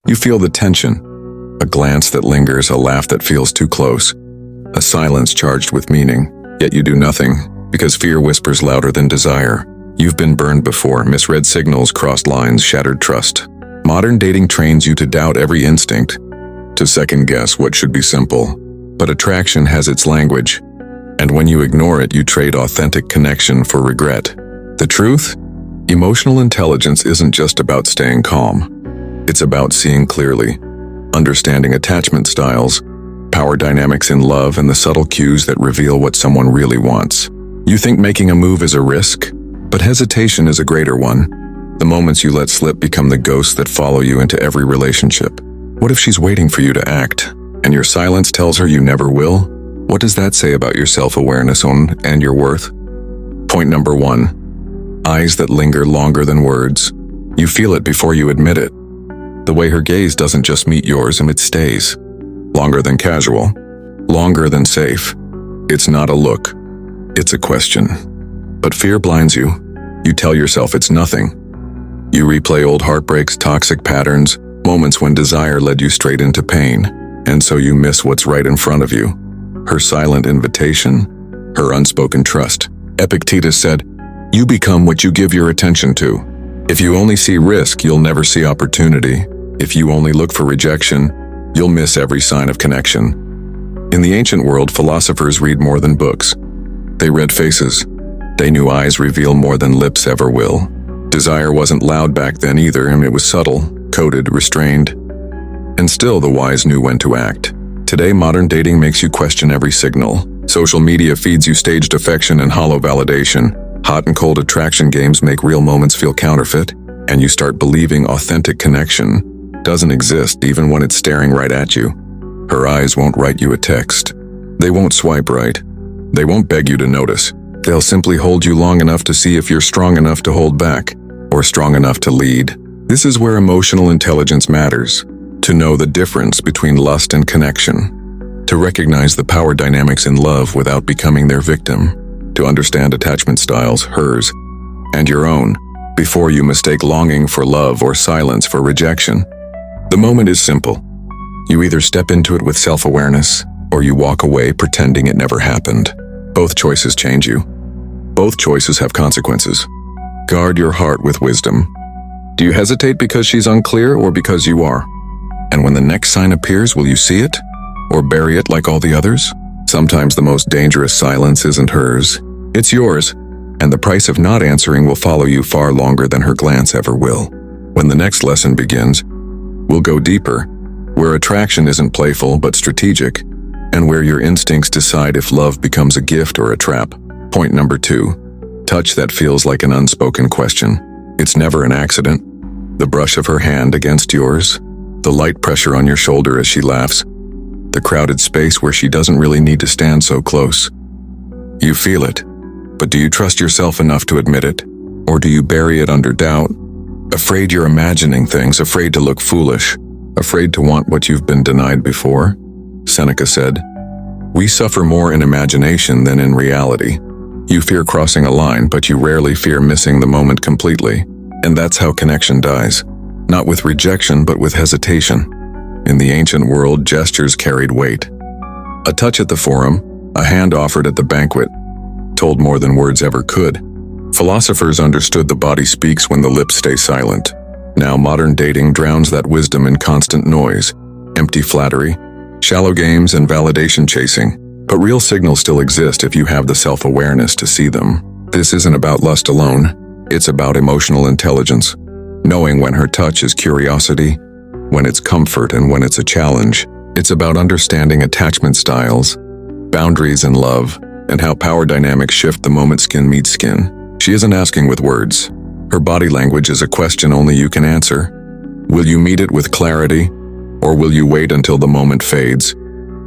You feel the tension, a glance that lingers, a laugh that feels too close, a silence charged with meaning, yet you do nothing because fear whispers louder than desire. You've been burned before, misread signals, crossed lines, shattered trust. Modern dating trains you to doubt every instinct, to second-guess what should be simple. But attraction has its language, and when you ignore it, you trade authentic connection for regret. The truth? Emotional intelligence isn't just about staying calm. It's about seeing clearly, understanding attachment styles, power dynamics in love, and the subtle cues that reveal what someone really wants. You think making a move is a risk, but hesitation is a greater one. The moments you let slip become the ghosts that follow you into every relationship. What if she's waiting for you to act, and your silence tells her you never will? What does that say about your self-awareness and your worth? Point number 1. Eyes that linger longer than words. You feel it before you admit it. The way her gaze doesn't just meet yours, it stays. Longer than casual. Longer than safe. It's not a look. It's a question. But fear blinds you. You tell yourself it's nothing. You replay old heartbreaks, toxic patterns, moments when desire led you straight into pain. And so you miss what's right in front of you. Her silent invitation, her unspoken trust. Epictetus said, "You become what you give your attention to." If you only see risk, you'll never see opportunity. If you only look for rejection, you'll miss every sign of connection. In the ancient world, philosophers read more than books. They read faces. They knew eyes reveal more than lips ever will. Desire wasn't loud back then either, and it was subtle, coded, restrained. And still, the wise knew when to act. Today, modern dating makes you question every signal. Social media feeds you staged affection and hollow validation. Hot and cold attraction games make real moments feel counterfeit, and you start believing authentic connection doesn't exist even when it's staring right at you. Her eyes won't write you a text. They won't swipe right. They won't beg you to notice. They'll simply hold you long enough to see if you're strong enough to hold back, or strong enough to lead. This is where emotional intelligence matters. To know the difference between lust and connection. To recognize the power dynamics in love without becoming their victim. To understand attachment styles, hers and your own, before you mistake longing for love or silence for rejection. The moment is simple. You either step into it with self-awareness, or you walk away pretending it never happened. Both choices change you. Both choices have consequences. Guard your heart with wisdom. Do you hesitate because she's unclear or because you are? And when the next sign appears, will you see it? Or bury it like all the others? Sometimes the most dangerous silence isn't hers. It's yours. And the price of not answering will follow you far longer than her glance ever will. When the next lesson begins, we'll go deeper, where attraction isn't playful but strategic, and where your instincts decide if love becomes a gift or a trap. Point number 2. Touch that feels like an unspoken question. It's never an accident. The brush of her hand against yours, the light pressure on your shoulder as she laughs, the crowded space where she doesn't really need to stand so close. You feel it, but do you trust yourself enough to admit it? Or do you bury it under doubt? Afraid you're imagining things, afraid to look foolish, afraid to want what you've been denied before? Seneca said, "We suffer more in imagination than in reality." You fear crossing a line, but you rarely fear missing the moment completely. And that's how connection dies. Not with rejection, but with hesitation. In the ancient world, gestures carried weight. A touch at the forum, a hand offered at the banquet, told more than words ever could. Philosophers understood the body speaks when the lips stay silent. Now modern dating drowns that wisdom in constant noise, empty flattery, shallow games, and validation chasing. But real signals still exist if you have the self-awareness to see them. This isn't about lust alone. It's about emotional intelligence. Knowing when her touch is curiosity, when it's comfort, and when it's a challenge. It's about understanding attachment styles, boundaries in love, and how power dynamics shift the moment skin meets skin. She isn't asking with words. Her body language is a question only you can answer. Will you meet it with clarity, or will you wait until the moment fades,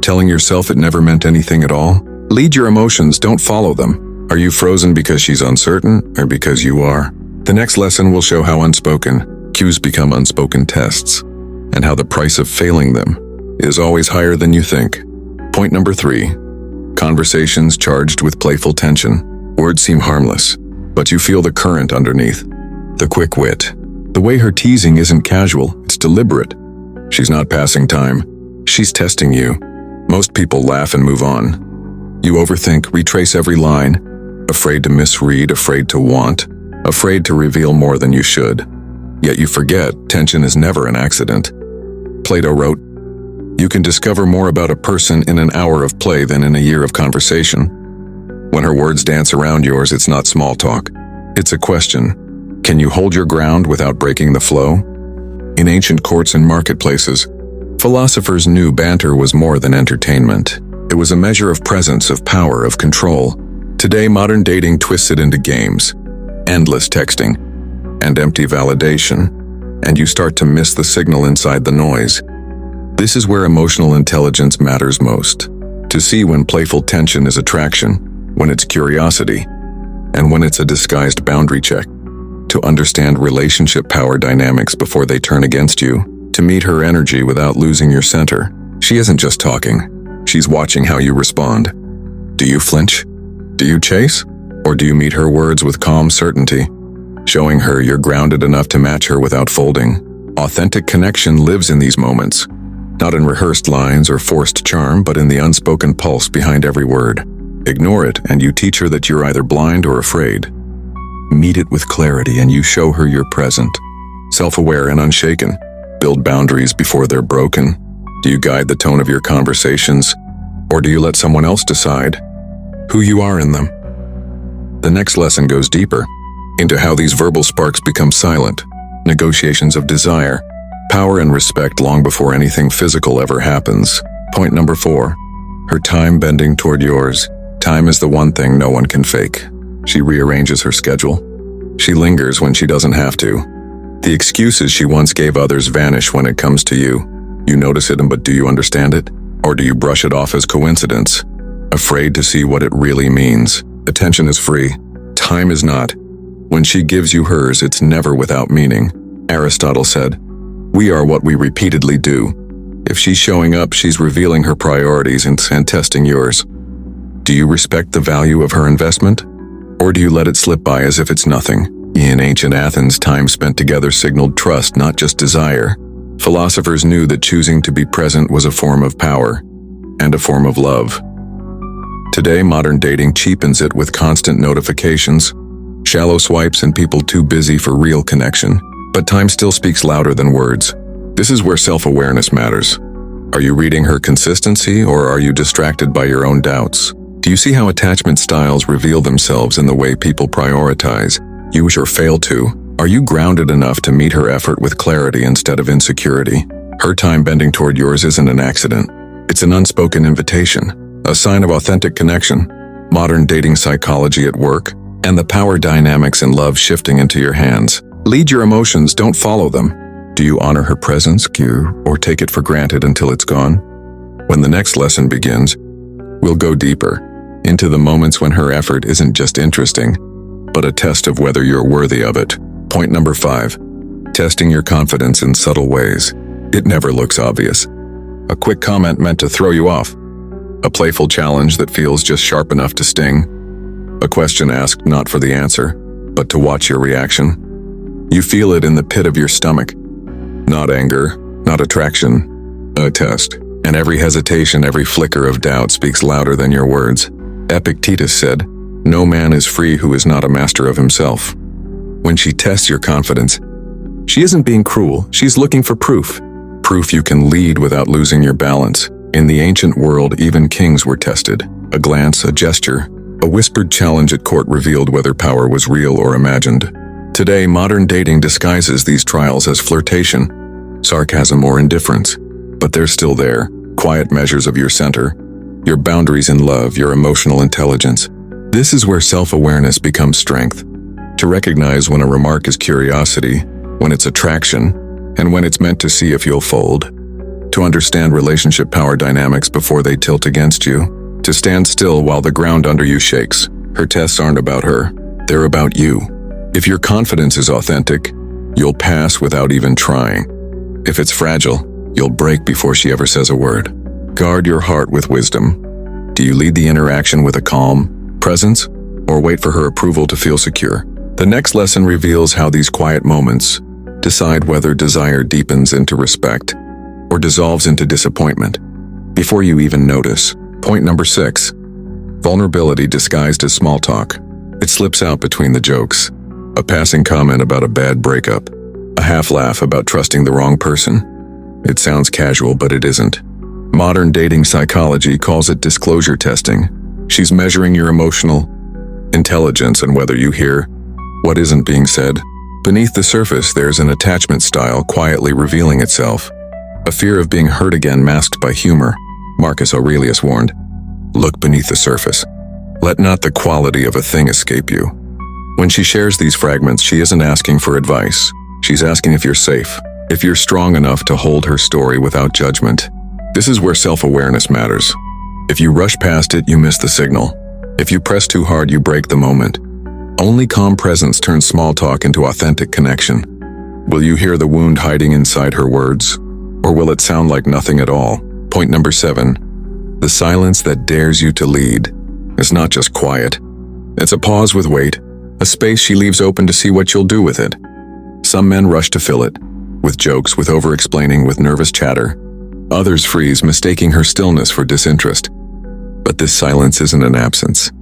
telling yourself it never meant anything at all? Lead your emotions, don't follow them. Are you frozen because she's uncertain, or because you are? The next lesson will show how unspoken cues become unspoken tests, and how the price of failing them is always higher than you think. Point number 3. Conversations charged with playful tension. Words seem harmless, but you feel the current underneath. The quick wit. The way her teasing isn't casual, it's deliberate. She's not passing time. She's testing you. Most people laugh and move on. You overthink, retrace every line, afraid to misread, afraid to want, afraid to reveal more than you should. Yet you forget, tension is never an accident. Plato wrote, "You can discover more about a person in an hour of play than in a year of conversation." When her words dance around yours, it's not small talk. It's a question. Can you hold your ground without breaking the flow? In ancient courts and marketplaces, philosophers knew banter was more than entertainment. It was a measure of presence, of power, of control. Today, modern dating twists it into games, endless texting, and empty validation, and you start to miss the signal inside the noise. This is where emotional intelligence matters most. To see when playful tension is attraction, when it's curiosity, and when it's a disguised boundary check. To understand relationship power dynamics before they turn against you. To meet her energy without losing your center. She isn't just talking. She's watching how you respond. Do you flinch? Do you chase? Or do you meet her words with calm certainty, showing her you're grounded enough to match her without folding? Authentic connection lives in these moments, not in rehearsed lines or forced charm, but in the unspoken pulse behind every word. Ignore it, and you teach her that you're either blind or afraid. Meet it with clarity, and you show her you're present, self-aware and unshaken. Build boundaries before they're broken. Do you guide the tone of your conversations, or do you let someone else decide who you are in them? The next lesson goes deeper into how these verbal sparks become silent, negotiations of desire, power and respect long before anything physical ever happens. Point number 4, her time bending toward yours. Time is the one thing no one can fake. She rearranges her schedule. She lingers when she doesn't have to. The excuses she once gave others vanish when it comes to you. You notice it, but do you understand it? Or do you brush it off as coincidence, afraid to see what it really means? Attention is free. Time is not. When she gives you hers, it's never without meaning. Aristotle said, "We are what we repeatedly do." If she's showing up, she's revealing her priorities and testing yours. Do you respect the value of her investment? Or do you let it slip by as if it's nothing? In ancient Athens, time spent together signaled trust, not just desire. Philosophers knew that choosing to be present was a form of power and a form of love. Today, modern dating cheapens it with constant notifications, shallow swipes, and people too busy for real connection. But time still speaks louder than words. This is where self-awareness matters. Are you reading her consistency, or are you distracted by your own doubts? Do you see how attachment styles reveal themselves in the way people prioritize, use or fail to? Are you grounded enough to meet her effort with clarity instead of insecurity? Her time bending toward yours isn't an accident. It's an unspoken invitation, a sign of authentic connection, modern dating psychology at work, and the power dynamics in love shifting into your hands. Lead your emotions, don't follow them. Do you honor her presence, or take it for granted until it's gone? When the next lesson begins, we'll go deeper into the moments when her effort isn't just interesting, but a test of whether you're worthy of it. Point number 5, testing your confidence in subtle ways. It never looks obvious. A quick comment meant to throw you off. A playful challenge that feels just sharp enough to sting. A question asked not for the answer, but to watch your reaction. You feel it in the pit of your stomach. Not anger, not attraction, a test. And every hesitation, every flicker of doubt speaks louder than your words. Epictetus said, "No man is free who is not a master of himself." When she tests your confidence, she isn't being cruel, she's looking for proof. Proof you can lead without losing your balance. In the ancient world, even kings were tested. A glance, a gesture, a whispered challenge at court revealed whether power was real or imagined. Today, modern dating disguises these trials as flirtation, sarcasm, or indifference. But they're still there, quiet measures of your center, your boundaries in love, your emotional intelligence. This is where self-awareness becomes strength. To recognize when a remark is curiosity, when it's attraction, and when it's meant to see if you'll fold. To understand relationship power dynamics before they tilt against you. To stand still while the ground under you shakes. Her tests aren't about her, they're about you. If your confidence is authentic, you'll pass without even trying. If it's fragile, you'll break before she ever says a word. Guard your heart with wisdom. Do you lead the interaction with a calm presence, or wait for her approval to feel secure? The next lesson reveals how these quiet moments decide whether desire deepens into respect, or dissolves into disappointment before you even notice. Point number 6. Vulnerability disguised as small talk. It slips out between the jokes. A passing comment about a bad breakup. A half laugh about trusting the wrong person. It sounds casual, but it isn't. Modern dating psychology calls it disclosure testing. She's measuring your emotional intelligence and whether you hear what isn't being said. Beneath the surface, there's an attachment style quietly revealing itself. A fear of being hurt again masked by humor. Marcus Aurelius warned, "Look beneath the surface. Let not the quality of a thing escape you." When she shares these fragments, she isn't asking for advice. She's asking if you're safe, if you're strong enough to hold her story without judgment. This is where self-awareness matters. If you rush past it, you miss the signal. If you press too hard, you break the moment. Only calm presence turns small talk into authentic connection. Will you hear the wound hiding inside her words? Or will it sound like nothing at all? Point number 7. The silence that dares you to lead is not just quiet. It's a pause with weight, a space she leaves open to see what you'll do with it. Some men rush to fill it, with jokes, with over-explaining, with nervous chatter. Others freeze, mistaking her stillness for disinterest. But this silence isn't an absence.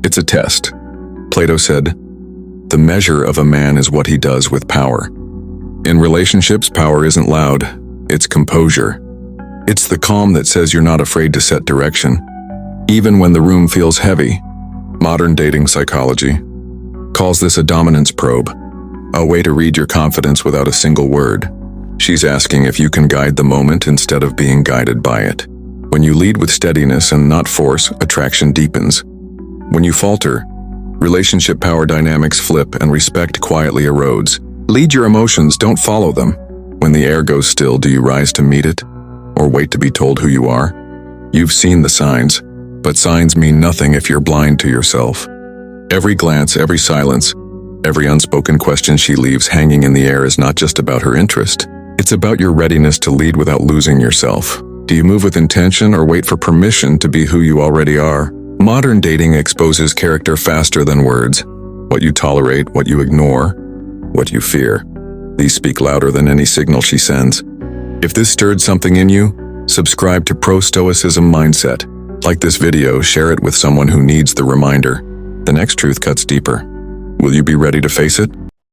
It's a test. Plato said, "The measure of a man is what he does with power." In relationships, power isn't loud, it's composure. It's the calm that says you're not afraid to set direction, even when the room feels heavy. Modern dating psychology calls this a dominance probe, a way to read your confidence without a single word. She's asking if you can guide the moment instead of being guided by it. When you lead with steadiness and not force, attraction deepens. When you falter, relationship power dynamics flip and respect quietly erodes. Lead your emotions, don't follow them. When the air goes still, do you rise to meet it? Or wait to be told who you are? You've seen the signs, but signs mean nothing if you're blind to yourself. Every glance, every silence, every unspoken question she leaves hanging in the air is not just about her interest. It's about your readiness to lead without losing yourself. Do you move with intention or wait for permission to be who you already are? Modern dating exposes character faster than words. What you tolerate, what you ignore, what you fear. These speak louder than any signal she sends. If this stirred something in you, subscribe to Pro Stoicism Mindset. Like this video, share it with someone who needs the reminder. The next truth cuts deeper. Will you be ready to face it?